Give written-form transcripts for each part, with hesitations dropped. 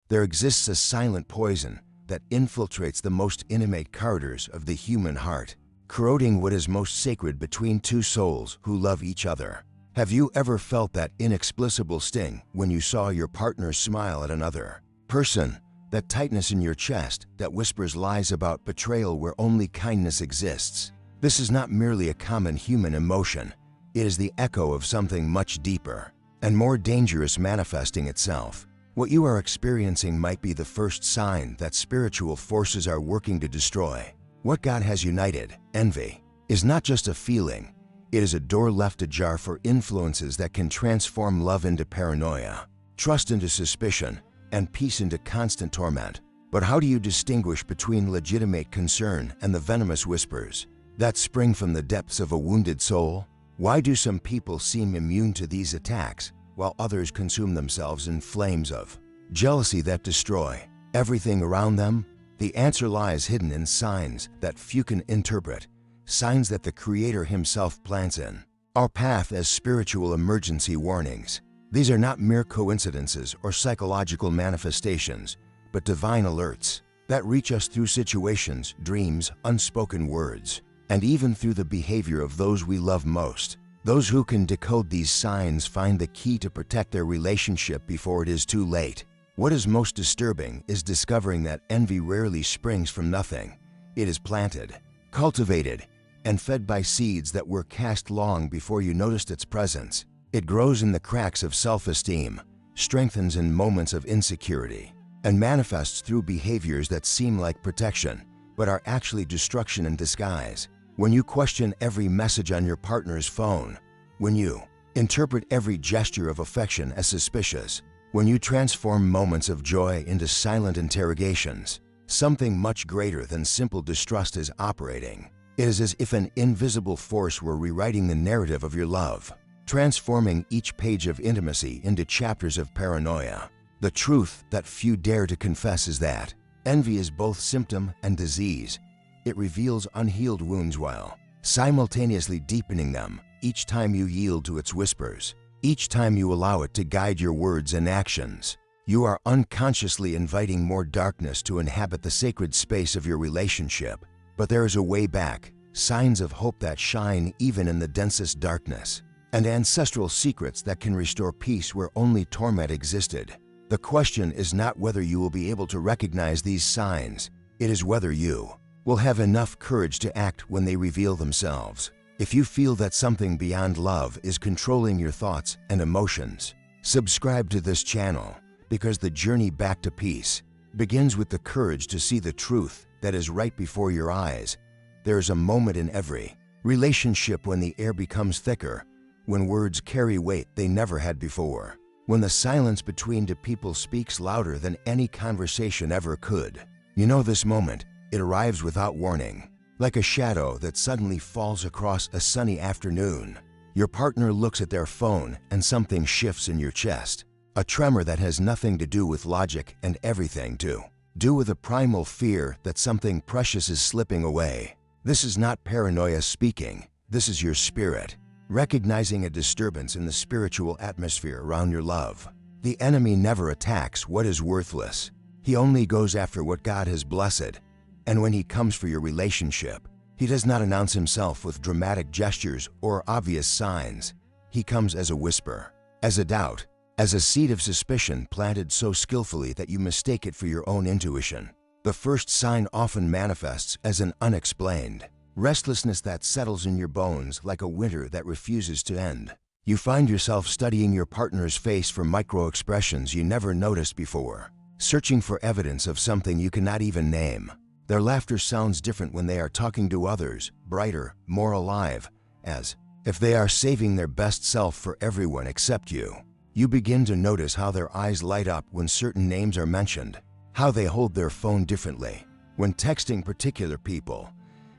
There exists a silent poison that infiltrates the most intimate corridors of the human heart, corroding what is most sacred between two souls who love each other. Have you ever felt that inexplicable sting when you saw your partner smile at another person? That tightness in your chest that whispers lies about betrayal where only kindness exists. This is not merely a common human emotion. It is the echo of something much deeper and more dangerous manifesting itself. What you are experiencing might be the first sign that spiritual forces are working to destroy what God has united. Envy is not just a feeling. It is a door left ajar for influences that can transform love into paranoia, trust into suspicion, and peace into constant torment. But how do you distinguish between legitimate concern and the venomous whispers that spring from the depths of a wounded soul? Why do some people seem immune to these attacks, while others consume themselves in flames of jealousy that destroy everything around them? The answer lies hidden in signs that few can interpret, signs that the Creator Himself plants in our path as spiritual emergency warnings. These are not mere coincidences or psychological manifestations, but divine alerts that reach us through situations, dreams, unspoken words, and even through the behavior of those we love most. Those who can decode these signs find the key to protect their relationship before it is too late. What is most disturbing is discovering that envy rarely springs from nothing. It is planted, cultivated, and fed by seeds that were cast long before you noticed its presence. It grows in the cracks of self-esteem, strengthens in moments of insecurity, and manifests through behaviors that seem like protection, but are actually destruction in disguise. When you question every message on your partner's phone, when you interpret every gesture of affection as suspicious, when you transform moments of joy into silent interrogations, something much greater than simple distrust is operating. It is as if an invisible force were rewriting the narrative of your love, transforming each page of intimacy into chapters of paranoia. The truth that few dare to confess is that envy is both symptom and disease. It reveals unhealed wounds while simultaneously deepening them each time you yield to its whispers. Each time you allow it to guide your words and actions, you are unconsciously inviting more darkness to inhabit the sacred space of your relationship. But there is a way back, signs of hope that shine even in the densest darkness, and ancestral secrets that can restore peace where only torment existed. The question is not whether you will be able to recognize these signs, it is whether you will have enough courage to act when they reveal themselves. If you feel that something beyond love is controlling your thoughts and emotions, subscribe to this channel, because the journey back to peace begins with the courage to see the truth that is right before your eyes. There is a moment in every relationship when the air becomes thicker, when words carry weight they never had before, when the silence between two people speaks louder than any conversation ever could. You know this moment, it arrives without warning, like a shadow that suddenly falls across a sunny afternoon. Your partner looks at their phone and something shifts in your chest, a tremor that has nothing to do with logic and everything to do with a primal fear that something precious is slipping away. This is not paranoia speaking, this is your spirit, recognizing a disturbance in the spiritual atmosphere around your love. The enemy never attacks what is worthless. He only goes after what God has blessed. And when he comes for your relationship, he does not announce himself with dramatic gestures or obvious signs. He comes as a whisper, as a doubt, as a seed of suspicion planted so skillfully that you mistake it for your own intuition. The first sign often manifests as an unexplained restlessness that settles in your bones like a winter that refuses to end. You find yourself studying your partner's face for micro-expressions you never noticed before, searching for evidence of something you cannot even name. Their laughter sounds different when they are talking to others, brighter, more alive, as if they are saving their best self for everyone except you. You begin to notice how their eyes light up when certain names are mentioned, how they hold their phone differently when texting particular people,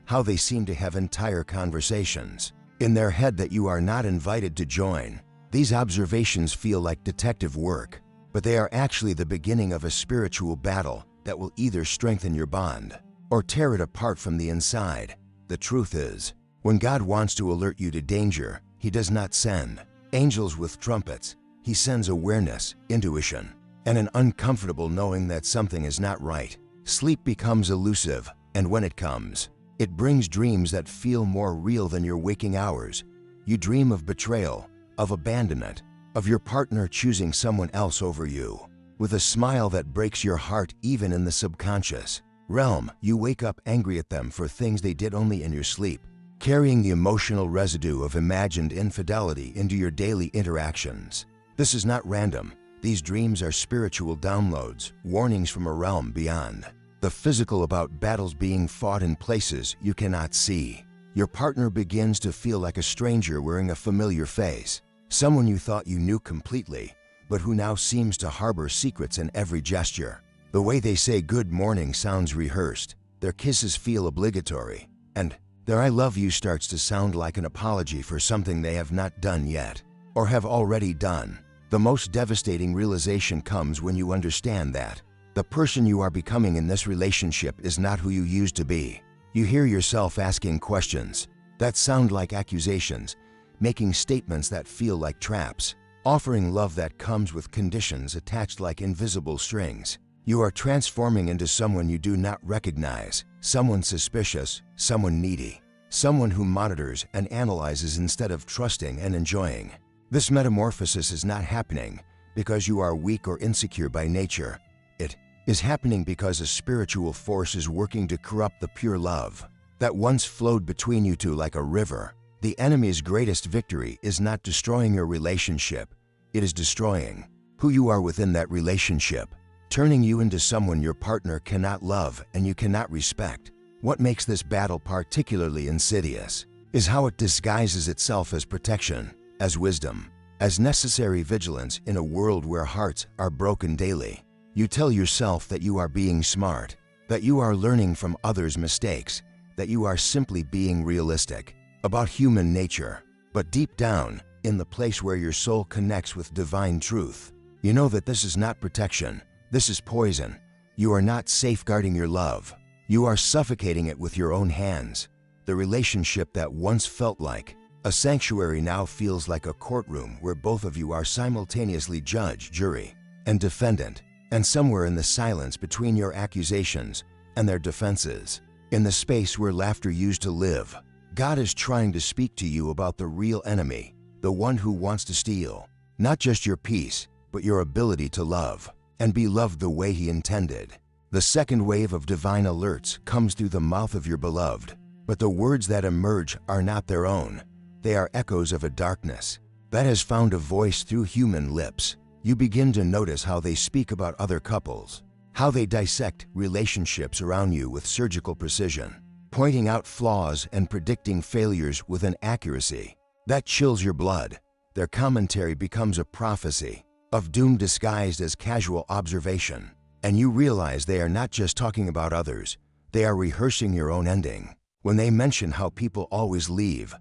how they seem to have entire conversations in their head that you are not invited to join. These observations feel like detective work, but they are actually the beginning of a spiritual battle that will either strengthen your bond or tear it apart from the inside. The truth is, when God wants to alert you to danger, He does not send angels with trumpets. He sends awareness, intuition, and an uncomfortable knowing that something is not right. Sleep becomes elusive, and when it comes, it brings dreams that feel more real than your waking hours. You dream of betrayal, of abandonment, of your partner choosing someone else over you. With a smile that breaks your heart even in the subconscious realm, you wake up angry at them for things they did only in your sleep, carrying the emotional residue of imagined infidelity into your daily interactions. This is not random. These dreams are spiritual downloads, warnings from a realm beyond the physical about battles being fought in places you cannot see. Your partner begins to feel like a stranger wearing a familiar face, someone you thought you knew completely, but who now seems to harbor secrets in every gesture. The way they say good morning sounds rehearsed, their kisses feel obligatory, and their I love you starts to sound like an apology for something they have not done yet, or have already done. The most devastating realization comes when you understand that the person you are becoming in this relationship is not who you used to be. You hear yourself asking questions that sound like accusations, making statements that feel like traps, offering love that comes with conditions attached like invisible strings. You are transforming into someone you do not recognize, someone suspicious, someone needy, someone who monitors and analyzes instead of trusting and enjoying. This metamorphosis is not happening because you are weak or insecure by nature. It is happening because a spiritual force is working to corrupt the pure love that once flowed between you two like a river. The enemy's greatest victory is not destroying your relationship, it is destroying who you are within that relationship, turning you into someone your partner cannot love and you cannot respect. What makes this battle particularly insidious is how it disguises itself as protection, as wisdom, as necessary vigilance in a world where hearts are broken daily. You tell yourself that you are being smart, that you are learning from others' mistakes, that you are simply being realistic about human nature. But deep down, in the place where your soul connects with divine truth, you know that this is not protection, this is poison. You are not safeguarding your love, you are suffocating it with your own hands. The relationship that once felt like a sanctuary now feels like a courtroom where both of you are simultaneously judge, jury, and defendant. And somewhere in the silence between your accusations and their defenses, in the space where laughter used to live, God is trying to speak to you about the real enemy, the one who wants to steal, not just your peace, but your ability to love, and be loved the way He intended. The second wave of divine alerts comes through the mouth of your beloved, but the words that emerge are not their own. They are echoes of a darkness that has found a voice through human lips. You begin to notice how they speak about other couples, how they dissect relationships around you with surgical precision, pointing out flaws and predicting failures with an accuracy that chills your blood. Their commentary becomes a prophecy of doom disguised as casual observation, and you realize they are not just talking about others, they are rehearsing your own ending. When they mention how people always leave,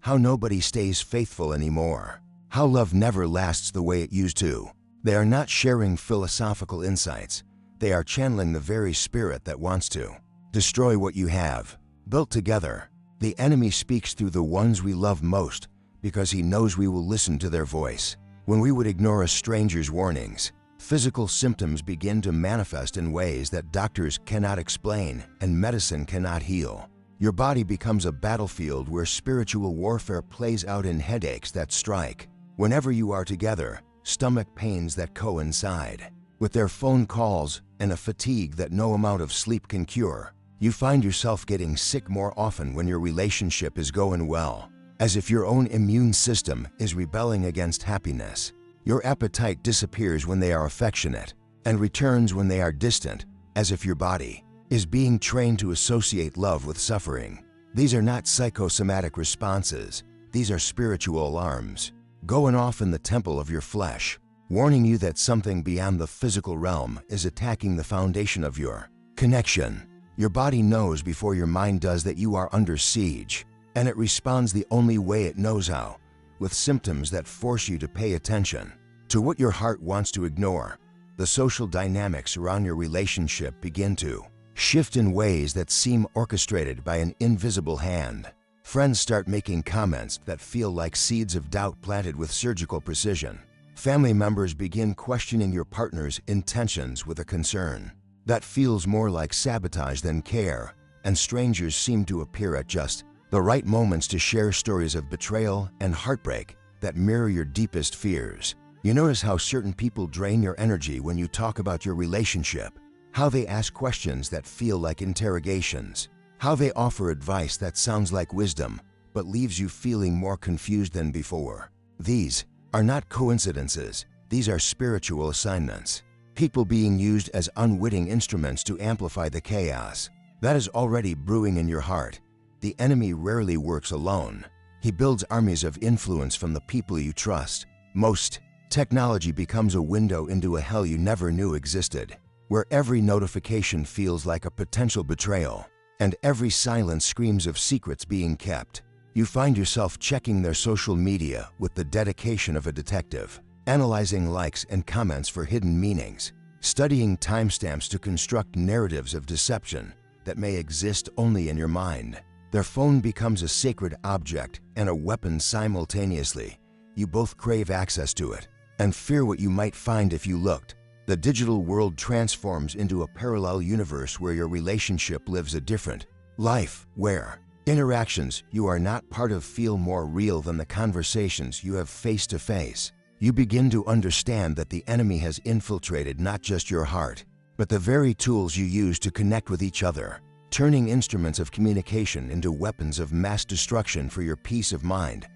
how nobody stays faithful anymore, how love never lasts the way it used to, they are not sharing philosophical insights. They are channeling the very spirit that wants to destroy what you have built together. The enemy speaks through the ones we love most because he knows we will listen to their voice. When we would ignore a stranger's warnings, physical symptoms begin to manifest in ways that doctors cannot explain and medicine cannot heal. Your body becomes a battlefield where spiritual warfare plays out in headaches that strike whenever you are together, stomach pains that coincide with their phone calls, and a fatigue that no amount of sleep can cure. You find yourself getting sick more often when your relationship is going well, as if your own immune system is rebelling against happiness. Your appetite disappears when they are affectionate and returns when they are distant, as if your body is being trained to associate love with suffering. These are not psychosomatic responses, these are spiritual alarms going off in the temple of your flesh, warning you that something beyond the physical realm is attacking the foundation of your connection. Your body knows before your mind does that you are under siege, and it responds the only way it knows how, with symptoms that force you to pay attention to what your heart wants to ignore. The social dynamics around your relationship begin to shift in ways that seem orchestrated by an invisible hand. Friends start making comments that feel like seeds of doubt planted with surgical precision. Family members begin questioning your partner's intentions with a concern that feels more like sabotage than care, and strangers seem to appear at just the right moments to share stories of betrayal and heartbreak that mirror your deepest fears. You notice how certain people drain your energy when you talk about your relationship, how they ask questions that feel like interrogations, how they offer advice that sounds like wisdom but leaves you feeling more confused than before. These are not coincidences, these are spiritual assignments. People being used as unwitting instruments to amplify the chaos that is already brewing in your heart. The enemy rarely works alone. He builds armies of influence from the people you trust. Most technology becomes a window into a hell you never knew existed, where every notification feels like a potential betrayal, and every silence screams of secrets being kept. You find yourself checking their social media with the dedication of a detective, analyzing likes and comments for hidden meanings, studying timestamps to construct narratives of deception that may exist only in your mind. Their phone becomes a sacred object and a weapon simultaneously. You both crave access to it and fear what you might find if you looked. The digital world transforms into a parallel universe where your relationship lives a different life, where interactions you are not part of feel more real than the conversations you have face to face. You begin to understand that the enemy has infiltrated not just your heart, but the very tools you use to connect with each other, turning instruments of communication into weapons of mass destruction for your peace of mind.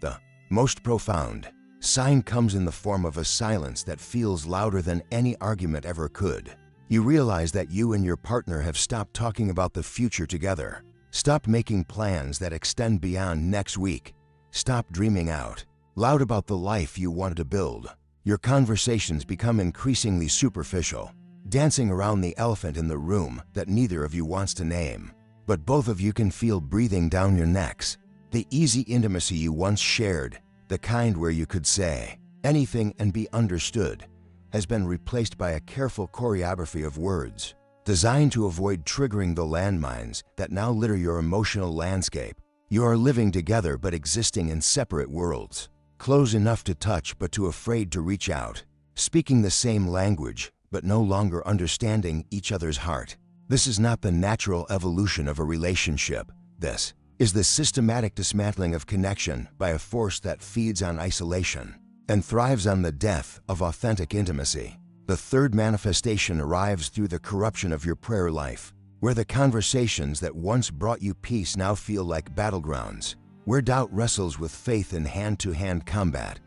The most profound sign comes in the form of a silence that feels louder than any argument ever could. You realize that you and your partner have stopped talking about the future together. Stop making plans that extend beyond next week. Stop dreaming out loud about the life you wanted to build. Your conversations become increasingly superficial, dancing around the elephant in the room that neither of you wants to name, but both of you can feel breathing down your necks. The easy intimacy you once shared, the kind where you could say anything and be understood, has been replaced by a careful choreography of words designed to avoid triggering the landmines that now litter your emotional landscape. You are living together but existing in separate worlds, close enough to touch but too afraid to reach out, speaking the same language but no longer understanding each other's heart. This is not the natural evolution of a relationship. This is the systematic dismantling of connection by a force that feeds on isolation and thrives on the death of authentic intimacy. The third manifestation arrives through the corruption of your prayer life, where the conversations that once brought you peace now feel like battlegrounds, where doubt wrestles with faith in hand-to-hand combat.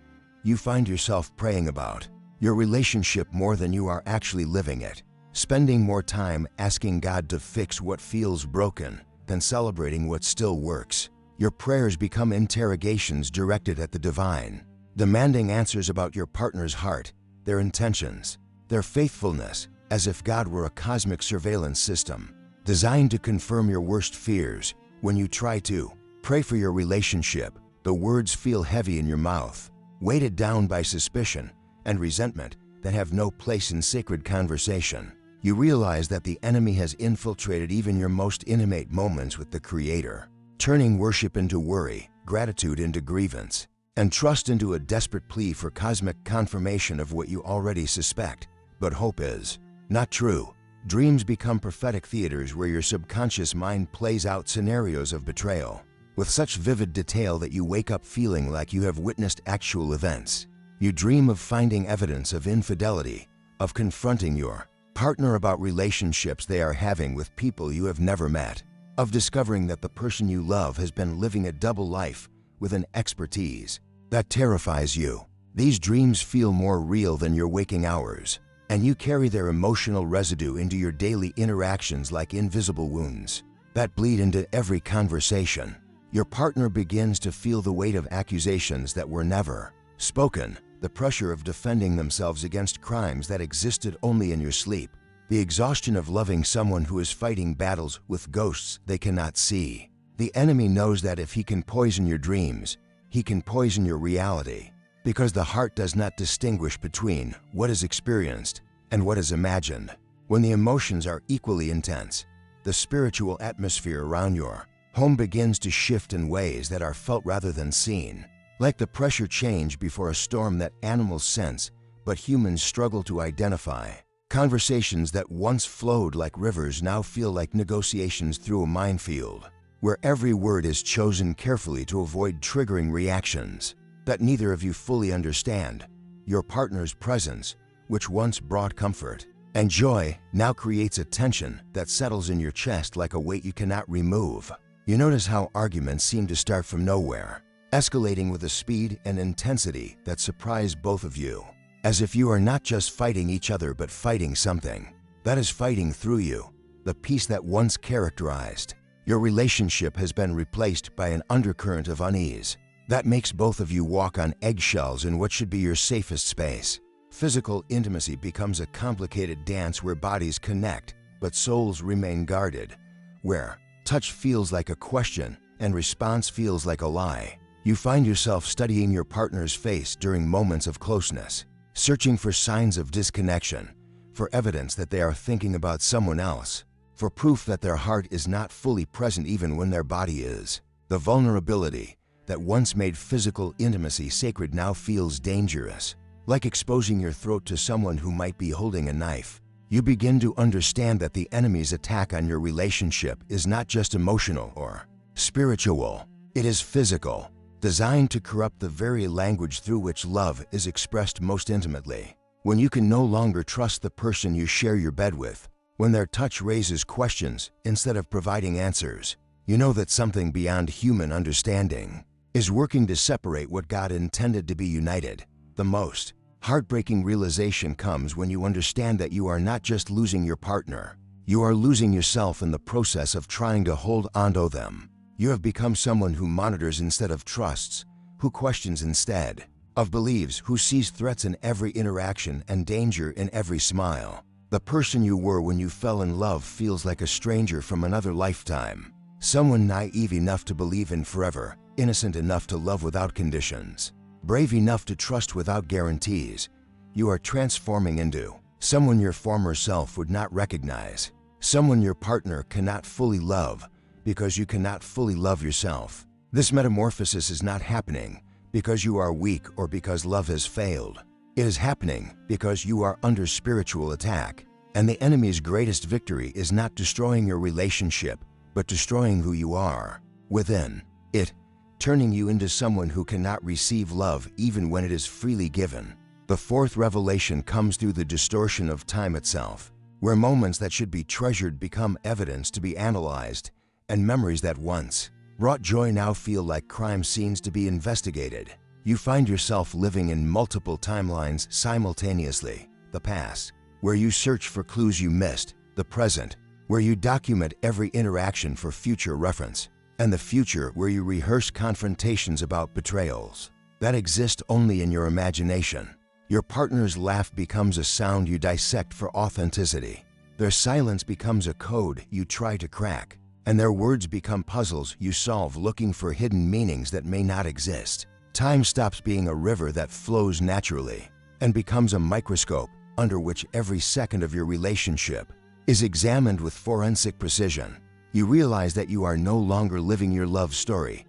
You find yourself praying about your relationship more than you are actually living it, spending more time asking God to fix what feels broken than celebrating what still works. Your prayers become interrogations directed at the divine, demanding answers about your partner's heart, their intentions, their faithfulness, as if God were a cosmic surveillance system designed to confirm your worst fears. When you try to pray for your relationship, the words feel heavy in your mouth, weighted down by suspicion and resentment that have no place in sacred conversation. You realize that the enemy has infiltrated even your most intimate moments with the Creator, turning worship into worry, gratitude into grievance, and trust into a desperate plea for cosmic confirmation of what you already suspect. But hope is not true. Dreams become prophetic theaters where your subconscious mind plays out scenarios of betrayal with such vivid detail that you wake up feeling like you have witnessed actual events. You dream of finding evidence of infidelity, of confronting your partner about relationships they are having with people you have never met, of discovering that the person you love has been living a double life with an expertise that terrifies you. These dreams feel more real than your waking hours, and you carry their emotional residue into your daily interactions like invisible wounds that bleed into every conversation. Your partner begins to feel the weight of accusations that were never spoken, the pressure of defending themselves against crimes that existed only in your sleep, the exhaustion of loving someone who is fighting battles with ghosts they cannot see. The enemy knows that if he can poison your dreams, he can poison your reality, because the heart does not distinguish between what is experienced and what is imagined. When the emotions are equally intense, the spiritual atmosphere around your home begins to shift in ways that are felt rather than seen. Like the pressure change before a storm that animals sense, but humans struggle to identify. Conversations that once flowed like rivers now feel like negotiations through a minefield, where every word is chosen carefully to avoid triggering reactions that neither of you fully understand. Your partner's presence, which once brought comfort and joy, now creates a tension that settles in your chest like a weight you cannot remove. You notice how arguments seem to start from nowhere, escalating with a speed and intensity that surprise both of you, as if you are not just fighting each other but fighting something that is fighting through you. The peace that once characterized your relationship has been replaced by an undercurrent of unease that makes both of you walk on eggshells in what should be your safest space. Physical intimacy becomes a complicated dance where bodies connect but souls remain guarded, where touch feels like a question and response feels like a lie. You find yourself studying your partner's face during moments of closeness, searching for signs of disconnection, for evidence that they are thinking about someone else, for proof that their heart is not fully present even when their body is. The vulnerability that once made physical intimacy sacred now feels dangerous, like exposing your throat to someone who might be holding a knife. You begin to understand that the enemy's attack on your relationship is not just emotional or spiritual, it is physical, designed to corrupt the very language through which love is expressed most intimately. When you can no longer trust the person you share your bed with, when their touch raises questions instead of providing answers, you know that something beyond human understanding is working to separate what God intended to be united. The most heartbreaking realization comes when you understand that you are not just losing your partner, you are losing yourself in the process of trying to hold onto them. You have become someone who monitors instead of trusts, who questions instead of believes, who sees threats in every interaction and danger in every smile. The person you were when you fell in love feels like a stranger from another lifetime, someone naive enough to believe in forever, innocent enough to love without conditions, brave enough to trust without guarantees. You are transforming into someone your former self would not recognize, someone your partner cannot fully love because you cannot fully love yourself. This metamorphosis is not happening because you are weak or because love has failed. It is happening because you are under spiritual attack, and the enemy's greatest victory is not destroying your relationship, but destroying who you are within it, turning you into someone who cannot receive love even when it is freely given. The fourth revelation comes through the distortion of time itself, where moments that should be treasured become evidence to be analyzed, and memories that once brought joy now feel like crime scenes to be investigated. You find yourself living in multiple timelines simultaneously: the past, where you search for clues you missed; the present, where you document every interaction for future reference; and the future, where you rehearse confrontations about betrayals that exist only in your imagination. Your partner's laugh becomes a sound you dissect for authenticity. Their silence becomes a code you try to crack, and their words become puzzles you solve looking for hidden meanings that may not exist. Time stops being a river that flows naturally and becomes a microscope under which every second of your relationship is examined with forensic precision. You realize that you are no longer living your love story,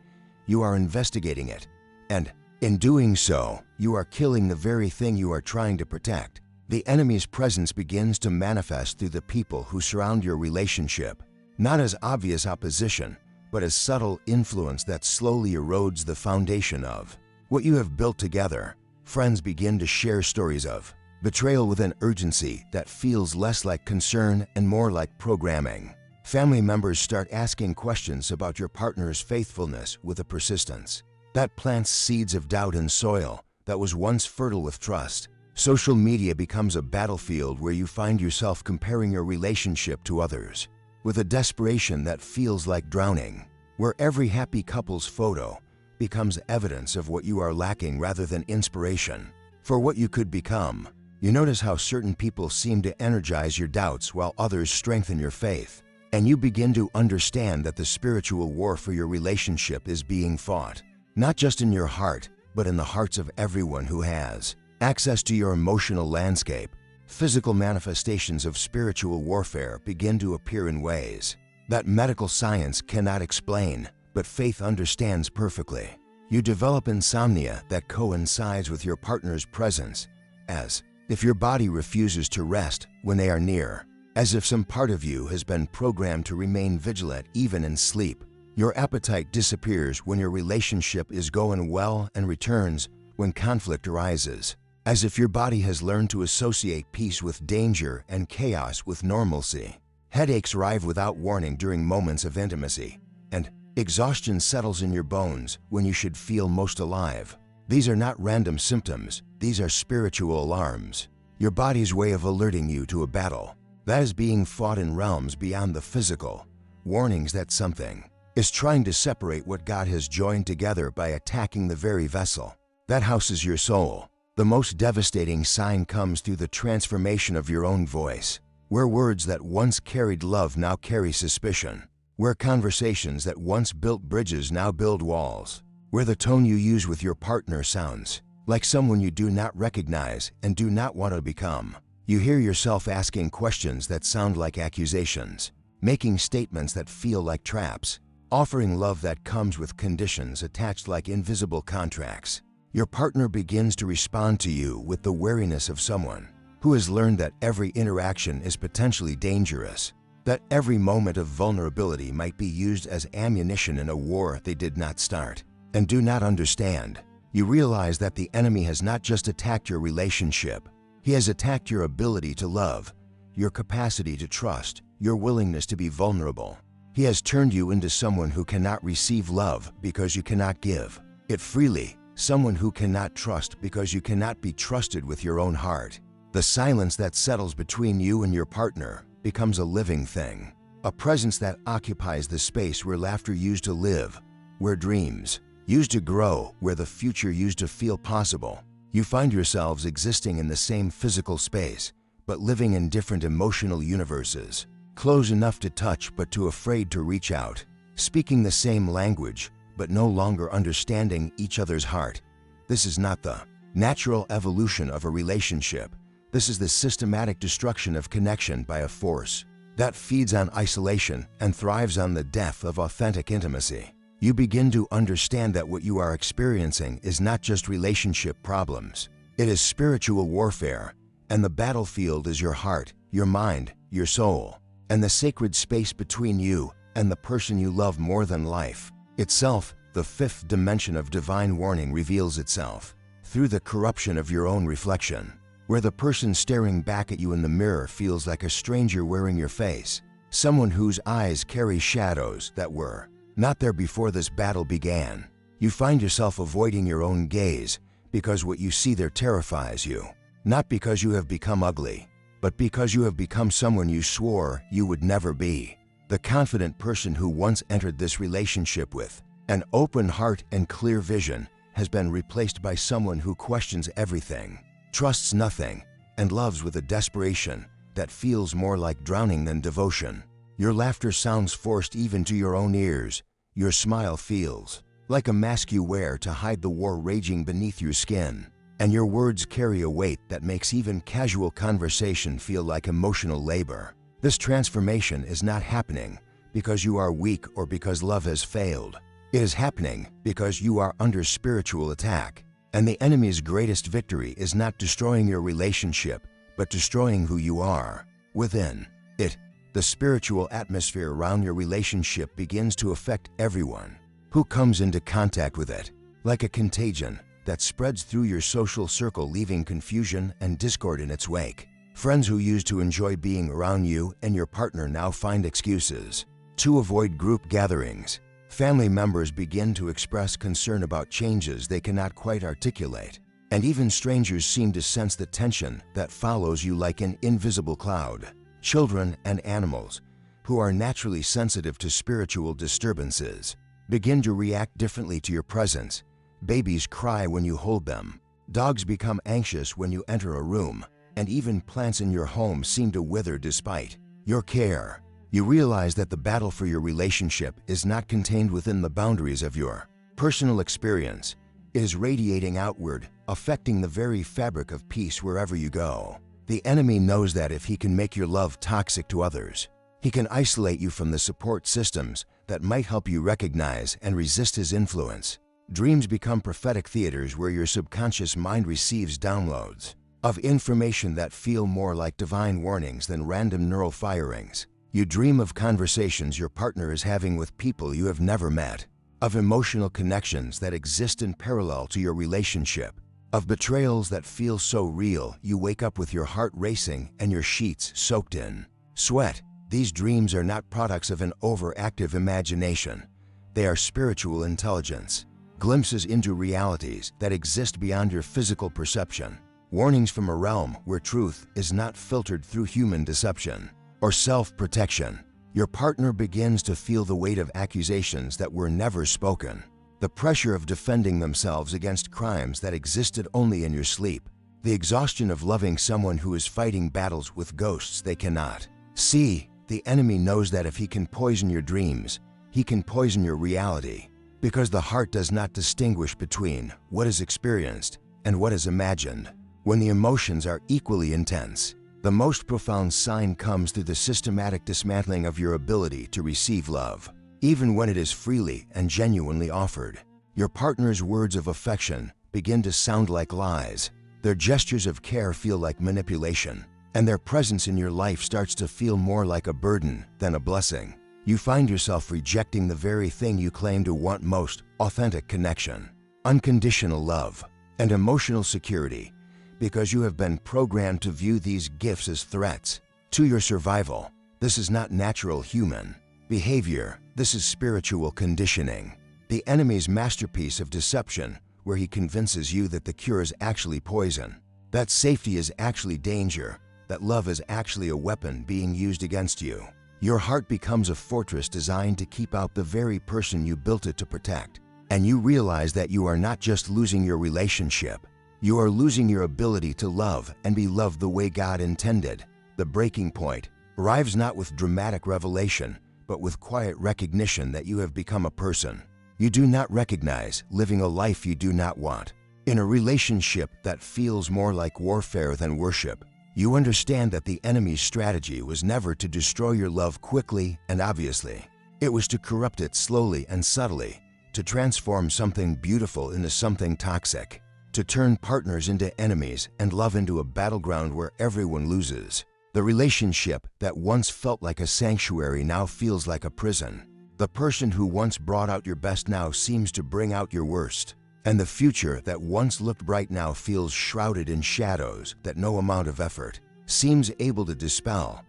you are investigating it, and in doing so, you are killing the very thing you are trying to protect. The enemy's presence begins to manifest through the people who surround your relationship, not as obvious opposition, but as subtle influence that slowly erodes the foundation of what you have built together. Friends begin to share stories of betrayal with an urgency that feels less like concern and more like programming. Family members start asking questions about your partner's faithfulness with a persistence that plants seeds of doubt in soil that was once fertile with trust. Social media becomes a battlefield where you find yourself comparing your relationship to others with a desperation that feels like drowning, where every happy couple's photo becomes evidence of what you are lacking rather than inspiration for what you could become. You notice how certain people seem to energize your doubts while others strengthen your faith, and you begin to understand that the spiritual war for your relationship is being fought, not just in your heart, but in the hearts of everyone who has access to your emotional landscape. Physical manifestations of spiritual warfare begin to appear in ways that medical science cannot explain, but faith understands perfectly. You develop insomnia that coincides with your partner's presence, as if your body refuses to rest when they are near, as if some part of you has been programmed to remain vigilant even in sleep. Your appetite disappears when your relationship is going well and returns when conflict arises, as if your body has learned to associate peace with danger and chaos with normalcy. Headaches arrive without warning during moments of intimacy, and exhaustion settles in your bones when you should feel most alive. These are not random symptoms, these are spiritual alarms. Your body's way of alerting you to a battle that is being fought in realms beyond the physical. Warnings that something is trying to separate what God has joined together by attacking the very vessel that houses your soul. The most devastating sign comes through the transformation of your own voice, where words that once carried love now carry suspicion, where conversations that once built bridges now build walls, where the tone you use with your partner sounds like someone you do not recognize and do not want to become. You hear yourself asking questions that sound like accusations, making statements that feel like traps, offering love that comes with conditions attached like invisible contracts. Your partner begins to respond to you with the wariness of someone who has learned that every interaction is potentially dangerous, that every moment of vulnerability might be used as ammunition in a war they did not start and do not understand. You realize that the enemy has not just attacked your relationship, he has attacked your ability to love, your capacity to trust, your willingness to be vulnerable. He has turned you into someone who cannot receive love because you cannot give it freely, someone who cannot trust because you cannot be trusted with your own heart. The silence that settles between you and your partner becomes a living thing, a presence that occupies the space where laughter used to live, where dreams used to grow, where the future used to feel possible. You find yourselves existing in the same physical space, but living in different emotional universes, close enough to touch but too afraid to reach out, speaking the same language, but no longer understanding each other's heart. This is not the natural evolution of a relationship. This is the systematic destruction of connection by a force that feeds on isolation and thrives on the death of authentic intimacy. You begin to understand that what you are experiencing is not just relationship problems. It is spiritual warfare, and the battlefield is your heart, your mind, your soul, and the sacred space between you and the person you love more than life itself. The fifth dimension of divine warning reveals itself through the corruption of your own reflection, where the person staring back at you in the mirror feels like a stranger wearing your face, someone whose eyes carry shadows that were not there before this battle began. You find yourself avoiding your own gaze because what you see there terrifies you, not because you have become ugly, but because you have become someone you swore you would never be. The confident person who once entered this relationship with an open heart and clear vision has been replaced by someone who questions everything, trusts nothing, and loves with a desperation that feels more like drowning than devotion. Your laughter sounds forced even to your own ears. Your smile feels like a mask you wear to hide the war raging beneath your skin. And your words carry a weight that makes even casual conversation feel like emotional labor. This transformation is not happening because you are weak or because love has failed. It is happening because you are under spiritual attack. And the enemy's greatest victory is not destroying your relationship, but destroying who you are within it. The spiritual atmosphere around your relationship begins to affect everyone who comes into contact with it, like a contagion that spreads through your social circle, leaving confusion and discord in its wake. Friends who used to enjoy being around you and your partner now find excuses to avoid group gatherings. Family members begin to express concern about changes they cannot quite articulate, and even strangers seem to sense the tension that follows you like an invisible cloud. Children and animals, who are naturally sensitive to spiritual disturbances, begin to react differently to your presence. Babies cry when you hold them. Dogs become anxious when you enter a room, and even plants in your home seem to wither despite your care. You realize that the battle for your relationship is not contained within the boundaries of your personal experience. It is radiating outward, affecting the very fabric of peace wherever you go. The enemy knows that if he can make your love toxic to others, he can isolate you from the support systems that might help you recognize and resist his influence. Dreams become prophetic theaters where your subconscious mind receives downloads of information that feel more like divine warnings than random neural firings. You dream of conversations your partner is having with people you have never met, of emotional connections that exist in parallel to your relationship, of betrayals that feel so real you wake up with your heart racing and your sheets soaked in sweat. These dreams are not products of an overactive imagination. They are spiritual intelligence, glimpses into realities that exist beyond your physical perception, warnings from a realm where truth is not filtered through human deception or self-protection. Your partner begins to feel the weight of accusations that were never spoken, the pressure of defending themselves against crimes that existed only in your sleep, the exhaustion of loving someone who is fighting battles with ghosts they cannot see. The enemy knows that if he can poison your dreams, he can poison your reality, because the heart does not distinguish between what is experienced and what is imagined. When the emotions are equally intense, the most profound sign comes through the systematic dismantling of your ability to receive love, even when it is freely and genuinely offered. Your partner's words of affection begin to sound like lies, their gestures of care feel like manipulation, and their presence in your life starts to feel more like a burden than a blessing. You find yourself rejecting the very thing you claim to want most: authentic connection, unconditional love, and emotional security, because you have been programmed to view these gifts as threats to your survival. This is not natural human behavior. This is spiritual conditioning, the enemy's masterpiece of deception, where he convinces you that the cure is actually poison, that safety is actually danger, that love is actually a weapon being used against you. Your heart becomes a fortress designed to keep out the very person you built it to protect. And you realize that you are not just losing your relationship, you are losing your ability to love and be loved the way God intended. The breaking point arrives not with dramatic revelation, but with quiet recognition that you have become a person you do not recognize, living a life you do not want. In a relationship that feels more like warfare than worship, you understand that the enemy's strategy was never to destroy your love quickly and obviously. It was to corrupt it slowly and subtly, to transform something beautiful into something toxic, to turn partners into enemies and love into a battleground where everyone loses. The relationship that once felt like a sanctuary now feels like a prison. The person who once brought out your best now seems to bring out your worst. And the future that once looked bright now feels shrouded in shadows that no amount of effort seems able to dispel.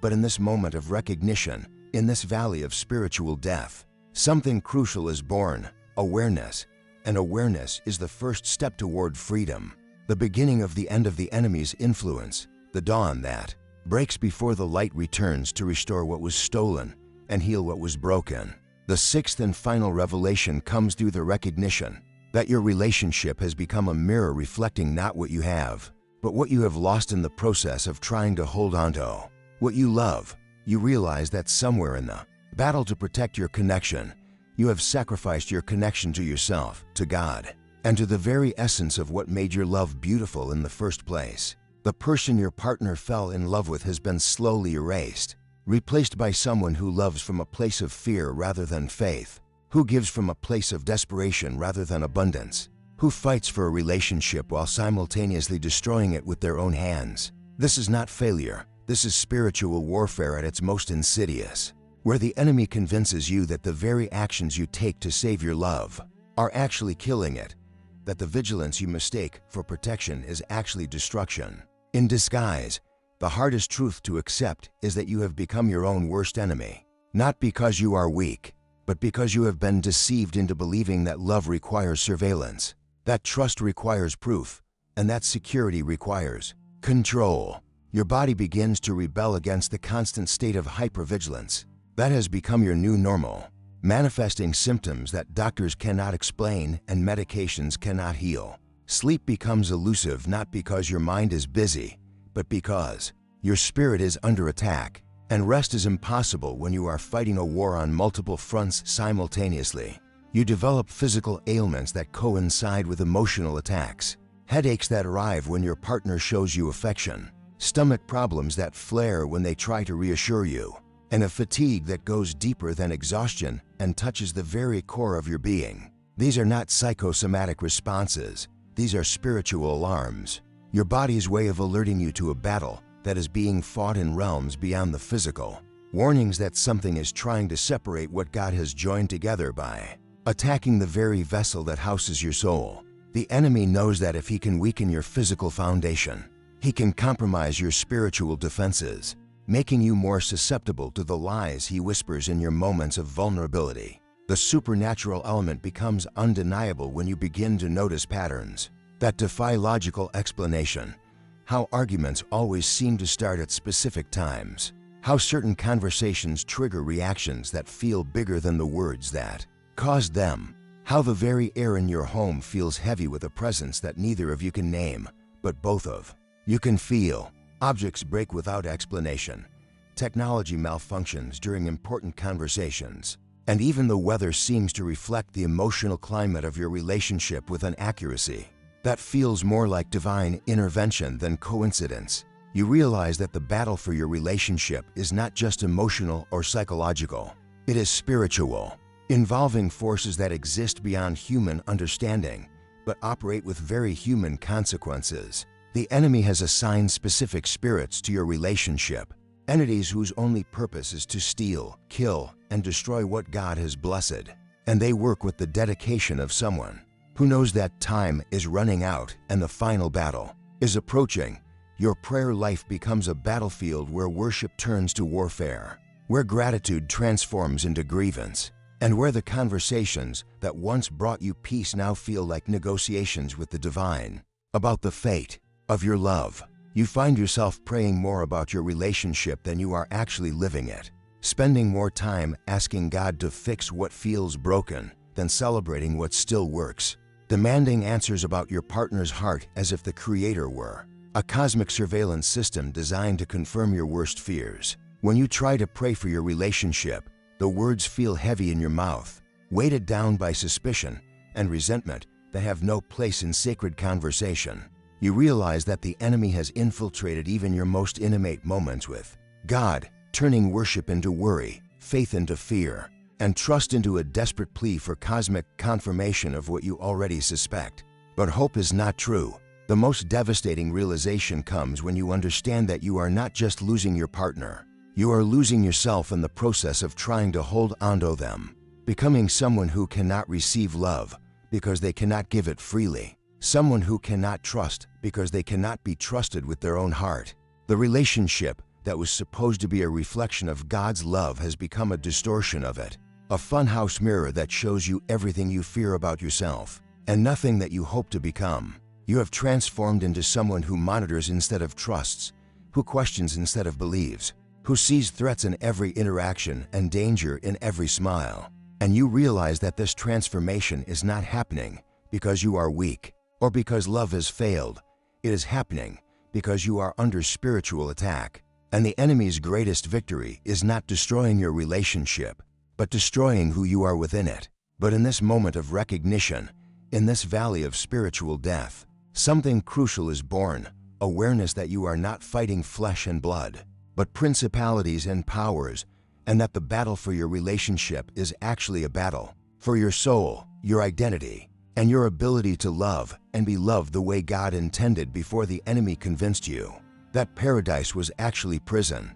But in this moment of recognition, in this valley of spiritual death, something crucial is born: awareness. And awareness is the first step toward freedom, the beginning of the end of the enemy's influence, the dawn that breaks before the light returns to restore what was stolen and heal what was broken. The sixth and final revelation comes through the recognition that your relationship has become a mirror reflecting not what you have, but what you have lost in the process of trying to hold on to what you love. You realize that somewhere in the battle to protect your connection, you have sacrificed your connection to yourself, to God, and to the very essence of what made your love beautiful in the first place. The person your partner fell in love with has been slowly erased, replaced by someone who loves from a place of fear rather than faith, who gives from a place of desperation rather than abundance, who fights for a relationship while simultaneously destroying it with their own hands. This is not failure. This is spiritual warfare at its most insidious, where the enemy convinces you that the very actions you take to save your love are actually killing it, that the vigilance you mistake for protection is actually destruction in disguise. The hardest truth to accept is that you have become your own worst enemy, not because you are weak, but because you have been deceived into believing that love requires surveillance, that trust requires proof, and that security requires control. Your body begins to rebel against the constant state of hypervigilance that has become your new normal, manifesting symptoms that doctors cannot explain and medications cannot heal. Sleep becomes elusive not because your mind is busy, but because your spirit is under attack, and rest is impossible when you are fighting a war on multiple fronts simultaneously. You develop physical ailments that coincide with emotional attacks, headaches that arrive when your partner shows you affection, stomach problems that flare when they try to reassure you, and a fatigue that goes deeper than exhaustion and touches the very core of your being. These are not psychosomatic responses. These are spiritual alarms. Your body's way of alerting you to a battle that is being fought in realms beyond the physical. Warnings that something is trying to separate what God has joined together by attacking the very vessel that houses your soul. The enemy knows that if he can weaken your physical foundation, he can compromise your spiritual defenses, making you more susceptible to the lies he whispers in your moments of vulnerability. The supernatural element becomes undeniable when you begin to notice patterns that defy logical explanation. How arguments always seem to start at specific times. How certain conversations trigger reactions that feel bigger than the words that caused them. How the very air in your home feels heavy with a presence that neither of you can name, but both of you can feel. Objects break without explanation. Technology malfunctions during important conversations. And even the weather seems to reflect the emotional climate of your relationship with an accuracy that feels more like divine intervention than coincidence. You realize that the battle for your relationship is not just emotional or psychological. It is spiritual, involving forces that exist beyond human understanding, but operate with very human consequences. The enemy has assigned specific spirits to your relationship, entities whose only purpose is to steal, kill, and destroy what God has blessed. And they work with the dedication of someone who knows that time is running out and the final battle is approaching. Your prayer life becomes a battlefield where worship turns to warfare, where gratitude transforms into grievance, and where the conversations that once brought you peace now feel like negotiations with the divine about the fate of your love. You find yourself praying more about your relationship than you are actually living it, spending more time asking God to fix what feels broken than celebrating what still works, demanding answers about your partner's heart as if the Creator were a cosmic surveillance system designed to confirm your worst fears. When you try to pray for your relationship, the words feel heavy in your mouth, weighted down by suspicion and resentment that have no place in sacred conversation. You realize that the enemy has infiltrated even your most intimate moments with God, turning worship into worry, faith into fear, and trust into a desperate plea for cosmic confirmation of what you already suspect. But hope is not true. The most devastating realization comes when you understand that you are not just losing your partner. You are losing yourself in the process of trying to hold onto them, becoming someone who cannot receive love because they cannot give it freely, someone who cannot trust because they cannot be trusted with their own heart. The relationship that was supposed to be a reflection of God's love has become a distortion of it, a funhouse mirror that shows you everything you fear about yourself and nothing that you hope to become. You have transformed into someone who monitors instead of trusts, who questions instead of believes, who sees threats in every interaction and danger in every smile. And you realize that this transformation is not happening because you are weak or because love has failed. It is happening because you are under spiritual attack. And the enemy's greatest victory is not destroying your relationship, but destroying who you are within it. But in this moment of recognition, in this valley of spiritual death, something crucial is born: awareness that you are not fighting flesh and blood, but principalities and powers, and that the battle for your relationship is actually a battle for your soul, your identity, and your ability to love and be loved the way God intended before the enemy convinced you that paradise was actually prison.